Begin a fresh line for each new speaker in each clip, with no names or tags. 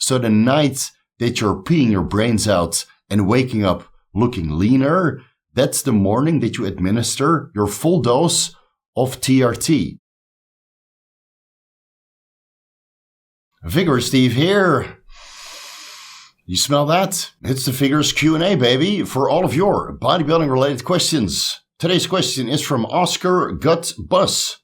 So the night that you're peeing your brains out and waking up looking leaner, that's the morning that you administer your full dose of TRT. Vigorous Steve here. You smell that? It's the Vigorous Q&A, baby, for all of your bodybuilding-related questions. Today's question is from Oscar Gut Bus.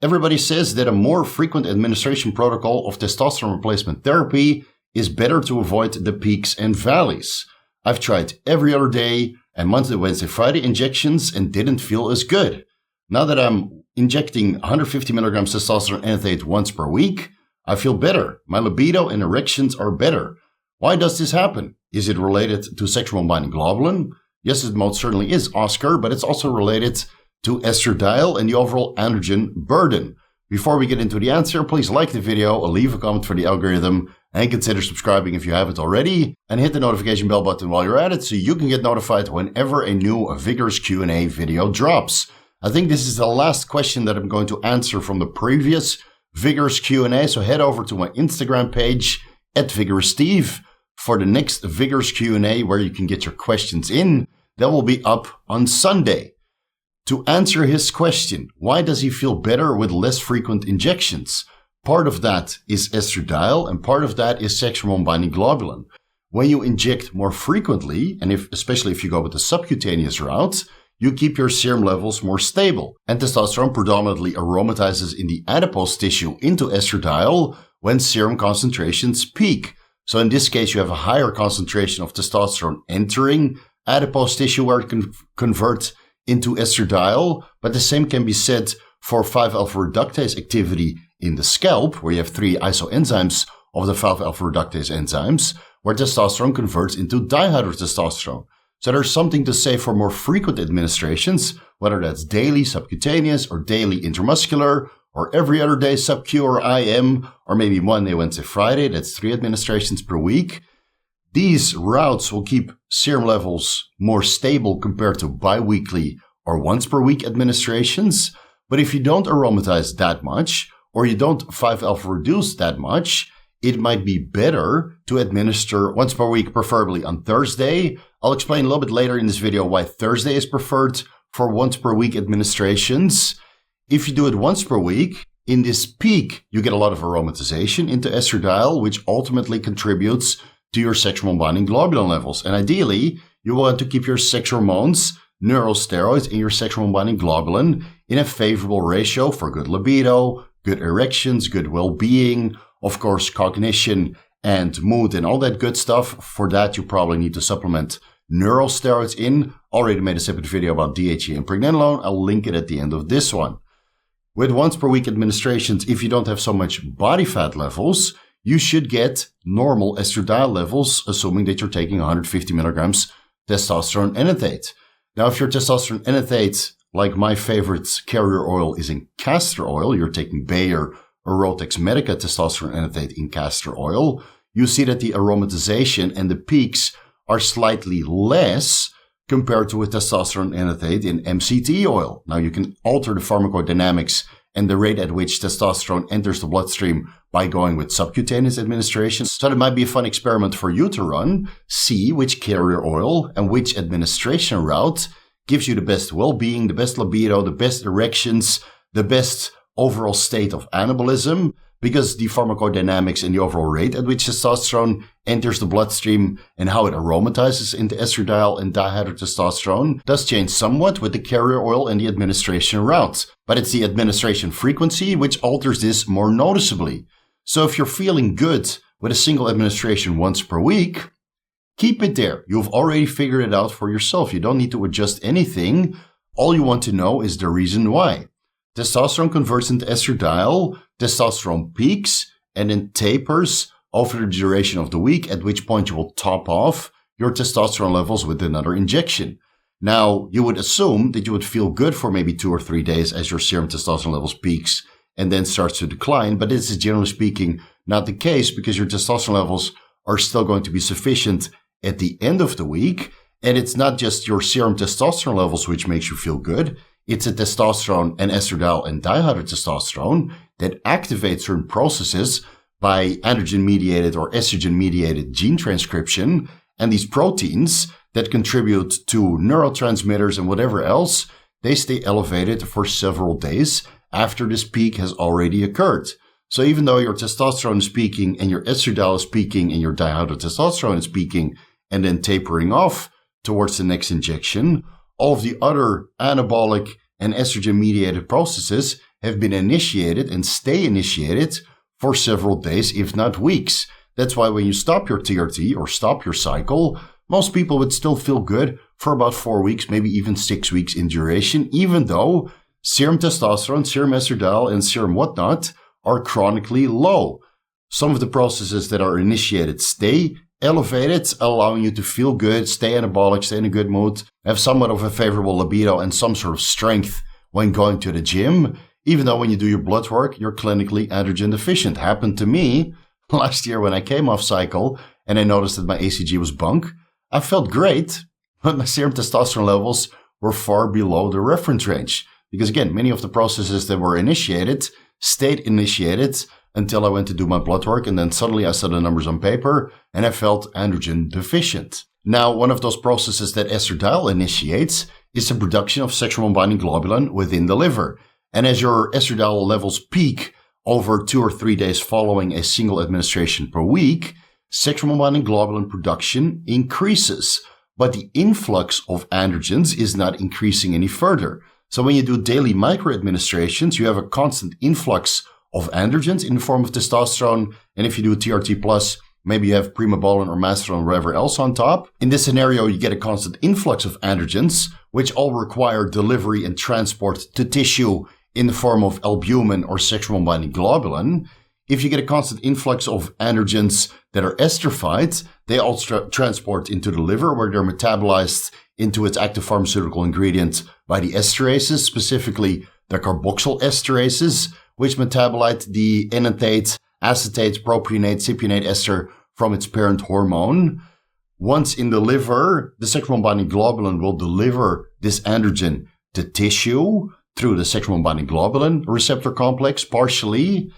Everybody says that a more frequent administration protocol of testosterone replacement therapy is better to avoid the peaks and valleys. I've tried every other day and Monday, Wednesday, Friday injections and didn't feel as good. Now that I'm injecting 150 milligrams testosterone enanthate once per week, I feel better. My libido and erections are better. Why does this happen? Is it related to sexual binding globulin? Yes, it most certainly is, Oscar, but it's also related to estradiol and the overall androgen burden. Before we get into the answer, please like the video, leave a comment for the algorithm, and consider subscribing if you haven't already, and hit the notification bell button while you're at it so you can get notified whenever a new Vigorous Q&A video drops. I think this is the last question that I'm going to answer from the previous Vigorous Q&A, so head over to my Instagram page, @VigorousSteve, for the next Vigorous Q&A where you can get your questions in. That will be up on Sunday. To answer his question, why does he feel better with less frequent injections? Part of that is estradiol and part of that is sexual binding globulin. When you inject more frequently, and especially if you go with the subcutaneous route, you keep your serum levels more stable. And testosterone predominantly aromatizes in the adipose tissue into estradiol when serum concentrations peak. So in this case, you have a higher concentration of testosterone entering adipose tissue where it can convert into estradiol, but the same can be said for 5-alpha reductase activity in the scalp, where you have 3 isoenzymes of the 5-alpha reductase enzymes, where testosterone converts into dihydrotestosterone. So there's something to say for more frequent administrations, whether that's daily subcutaneous or daily intramuscular, or every other day sub-Q or IM, or maybe Monday, Wednesday, Friday, that's 3 administrations per week. These routes will keep serum levels more stable compared to biweekly or once per week administrations. But if you don't aromatize that much, or you don't 5-alpha reduce that much, it might be better to administer once per week, preferably on Thursday. I'll explain a little bit later in this video why Thursday is preferred for once per week administrations. If you do it once per week, in this peak, you get a lot of aromatization into estradiol, which ultimately contributes to your sexual binding globulin levels. And ideally, you want to keep your sex hormones, neurosteroids, and your sexual binding globulin in a favorable ratio for good libido, good erections, good well-being, of course, cognition and mood and all that good stuff. For that, you probably need to supplement neurosteroids in. Already made a separate video about DHEA and pregnenolone. I'll link it at the end of this one. With once per week administrations, if you don't have so much body fat levels, you should get normal estradiol levels, assuming that you're taking 150 milligrams testosterone enanthate. Now, if your testosterone enanthate, like my favorite carrier oil, is in castor oil, you're taking Bayer or Rotex Medica testosterone enanthate in castor oil, you see that the aromatization and the peaks are slightly less compared to a testosterone enanthate in MCT oil. Now, you can alter the pharmacodynamics and the rate at which testosterone enters the bloodstream by going with subcutaneous administration. So that might be a fun experiment for you to run. See which carrier oil and which administration route gives you the best well-being, the best libido, the best erections, the best overall state of anabolism, because the pharmacodynamics and the overall rate at which testosterone enters the bloodstream and how it aromatizes into estradiol and dihydrotestosterone does change somewhat with the carrier oil and the administration route. But it's the administration frequency which alters this more noticeably. So if you're feeling good with a single administration once per week, keep it there. You've already figured it out for yourself. You don't need to adjust anything. All you want to know is the reason why. Testosterone converts into estradiol, testosterone peaks, and then tapers over the duration of the week, at which point you will top off your testosterone levels with another injection. Now, you would assume that you would feel good for maybe 2 or 3 days as your serum testosterone levels peaks and then starts to decline, but this is generally speaking not the case because your testosterone levels are still going to be sufficient at the end of the week. And it's not just your serum testosterone levels which makes you feel good. It's a testosterone and estradiol and dihydrotestosterone that activates certain processes by androgen-mediated or estrogen-mediated gene transcription. And these proteins that contribute to neurotransmitters and whatever else, they stay elevated for several days after this peak has already occurred. So even though your testosterone is peaking and your estradiol is peaking and your dihydrotestosterone is peaking and then tapering off towards the next injection, all of the other anabolic and estrogen-mediated processes have been initiated and stay initiated for several days, if not weeks. That's why when you stop your TRT or stop your cycle, most people would still feel good for about 4 weeks, maybe even 6 weeks in duration, even though serum testosterone, serum estradiol, and serum whatnot are chronically low. Some of the processes that are initiated stay elevated, allowing you to feel good, stay anabolic, stay in a good mood, have somewhat of a favorable libido and some sort of strength when going to the gym, even though when you do your blood work, you're clinically androgen deficient. Happened to me last year when I came off cycle and I noticed that my ACG was bunk. I felt great, but my serum testosterone levels were far below the reference range. Because again, many of the processes that were initiated stayed initiated until I went to do my blood work, and then suddenly I saw the numbers on paper and I felt androgen deficient. Now, one of those processes that estradiol initiates is the production of sexual binding globulin within the liver. And as your estradiol levels peak over 2 or 3 days following a single administration per week, sexual binding globulin production increases, but the influx of androgens is not increasing any further. So when you do daily microadministrations, you have a constant influx of androgens in the form of testosterone. And if you do TRT plus, maybe you have primobolan or mastodon or whatever else on top. In this scenario, you get a constant influx of androgens, which all require delivery and transport to tissue in the form of albumin or sexual binding globulin. If you get a constant influx of androgens that are esterified, they all transport into the liver where they're metabolized into its active pharmaceutical ingredient by the esterases, specifically the carboxyl esterases, which metabolite the enanthate, acetate, propionate, cypionate ester from its parent hormone. Once in the liver, the sexual binding globulin will deliver this androgen to tissue through the sexual binding globulin receptor complex partially.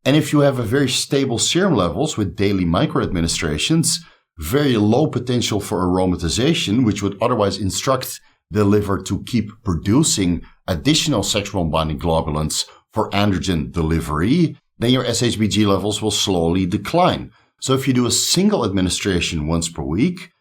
And if you have a very stable serum levels with daily microadministrations, very low potential for aromatization, which would otherwise instruct the liver to keep producing additional sexual binding globulins for androgen delivery, then your SHBG levels will slowly decline. So if you do a single administration once per week,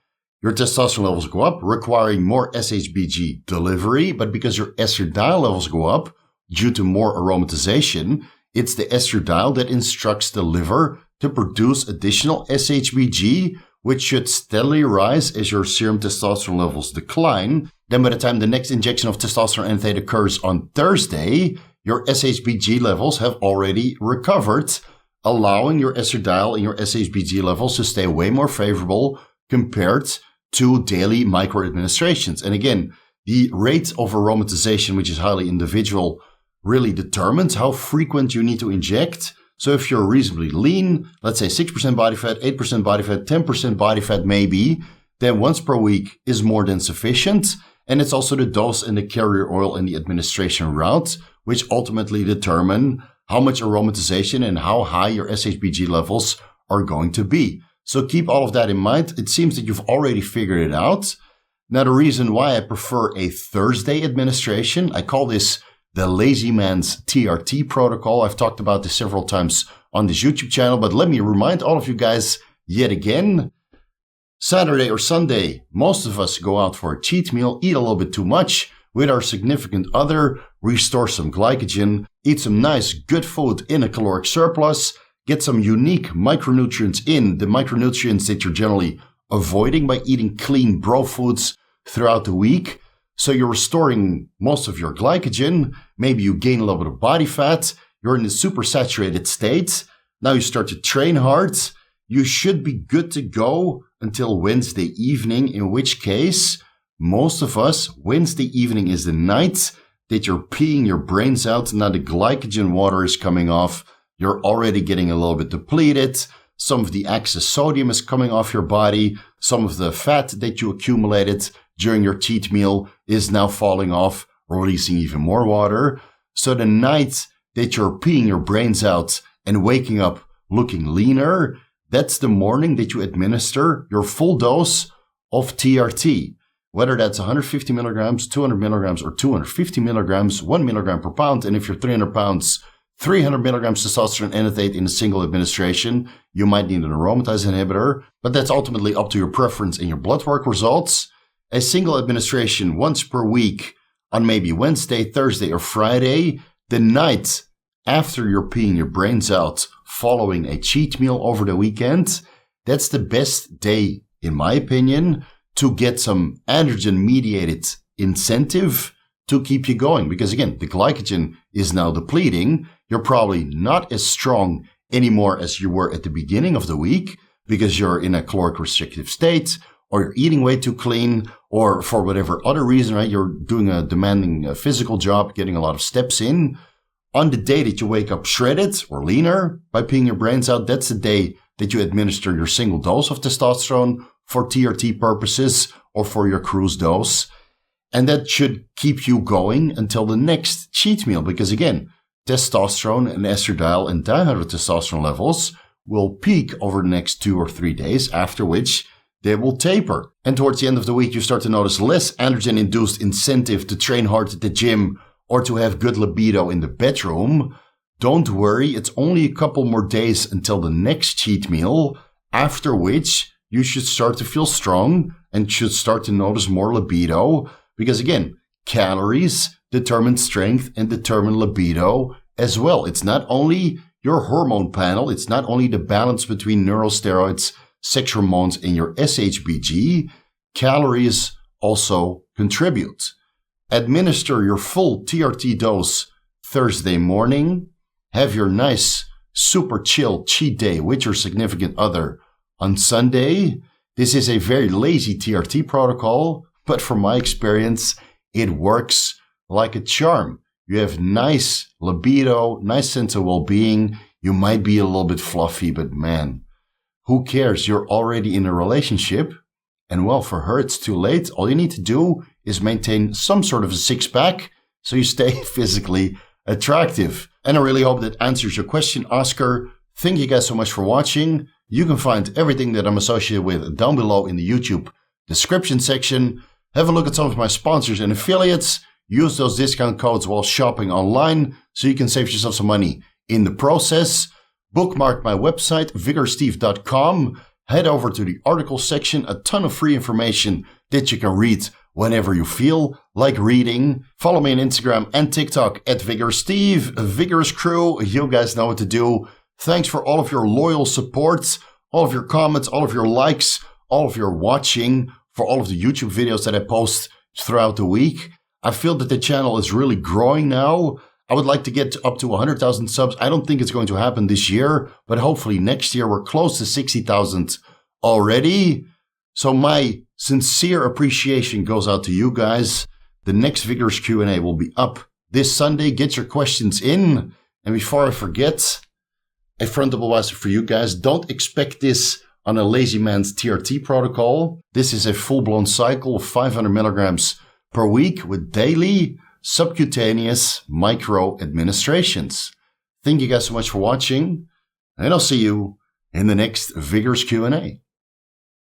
your testosterone levels go up, requiring more SHBG delivery, but because your estradiol levels go up due to more aromatization, it's the estradiol that instructs the liver to produce additional SHBG, which should steadily rise as your serum testosterone levels decline. Then by the time the next injection of testosterone enanthate occurs on Thursday, your SHBG levels have already recovered, allowing your estradiol and your SHBG levels to stay way more favorable compared to daily microadministrations. And again, the rate of aromatization, which is highly individual, really determines how frequent you need to inject. So if you're reasonably lean, let's say 6% body fat, 8% body fat, 10% body fat maybe, then once per week is more than sufficient. And it's also the dose and the carrier oil and the administration route, which ultimately determine how much aromatization and how high your SHBG levels are going to be. So keep all of that in mind. It seems that you've already figured it out. Now, the reason why I prefer a Thursday administration, I call this the lazy man's TRT protocol. I've talked about this several times on this YouTube channel, but let me remind all of you guys yet again, Saturday or Sunday, most of us go out for a cheat meal, eat a little bit too much with our significant other, restore some glycogen, eat some nice good food in a caloric surplus, get some unique micronutrients in, the micronutrients that you're generally avoiding by eating clean bro foods throughout the week. So you're restoring most of your glycogen. Maybe you gain a little bit of body fat. You're in a super saturated state. Now you start to train hard. You should be good to go until Wednesday evening, in which case, most of us, Wednesday evening is the night that you're peeing your brains out. Now the glycogen water is coming off. You're already getting a little bit depleted. Some of the excess sodium is coming off your body. Some of the fat that you accumulated during your cheat meal is now falling off, releasing even more water. So the night that you're peeing your brains out and waking up looking leaner, that's the morning that you administer your full dose of TRT. Whether that's 150 milligrams, 200 milligrams, or 250 milligrams, 1 milligram per pound. And if you're 300 pounds, 300 milligrams testosterone enanthate in a single administration. You might need an aromatase inhibitor, but that's ultimately up to your preference and your blood work results. A single administration once per week on maybe Wednesday, Thursday, or Friday, the night after you're peeing your brains out following a cheat meal over the weekend. That's the best day, in my opinion, to get some androgen-mediated incentive to keep you going. Because again, the glycogen is now depleting. You're probably not as strong anymore as you were at the beginning of the week because you're in a caloric restrictive state, or you're eating way too clean, or for whatever other reason, right? You're doing a demanding physical job, getting a lot of steps in. On the day that you wake up shredded or leaner by peeing your brains out, that's the day that you administer your single dose of testosterone for TRT purposes or for your cruise dose. And that should keep you going until the next cheat meal. Because again, testosterone and estradiol and dihydrotestosterone levels will peak over the next 2 or 3 days, after which they will taper. And towards the end of the week, you start to notice less androgen-induced incentive to train hard at the gym or to have good libido in the bedroom. Don't worry, it's only a couple more days until the next cheat meal, after which you should start to feel strong and should start to notice more libido. Because again, calories determine strength and determine libido as well. It's not only your hormone panel, it's not only the balance between neurosteroids, sex hormones, and your SHBG. Calories also contribute. Administer your full TRT dose Thursday morning. Have your nice, super chill cheat day with your significant other on Sunday. This is a very lazy TRT protocol, but from my experience, it works like a charm. You have nice libido, nice sense of well-being. You might be a little bit fluffy, but man, who cares? You're already in a relationship. And well, for her, it's too late. All you need to do is maintain some sort of a six-pack so you stay physically attractive. And I really hope that answers your question, Oscar. Thank you guys so much for watching. You can find everything that I'm associated with down below in the YouTube description section. Have a look at some of my sponsors and affiliates. Use those discount codes while shopping online so you can save yourself some money in the process. Bookmark my website, vigorsteve.com. Head over to the article section, a ton of free information that you can read whenever you feel like reading. Follow me on Instagram and TikTok at VigorSteve. Vigorous crew, you guys know what to do. Thanks for all of your loyal support, all of your comments, all of your likes, all of your watching, for all of the YouTube videos that I post throughout the week. I feel that the channel is really growing now. I would like to get up to 100,000 subs. I don't think it's going to happen this year, but hopefully next year we're close to 60,000 already. So my sincere appreciation goes out to you guys. The next Vigorous Q&A will be up this Sunday. Get your questions in. And before I forget, a frontal advisor for you guys. Don't expect this on a lazy man's TRT protocol. This is a full-blown cycle of 500 milligrams per week with daily subcutaneous micro administrations. Thank you guys so much for watching, and I'll see you in the next Vigorous Q&A.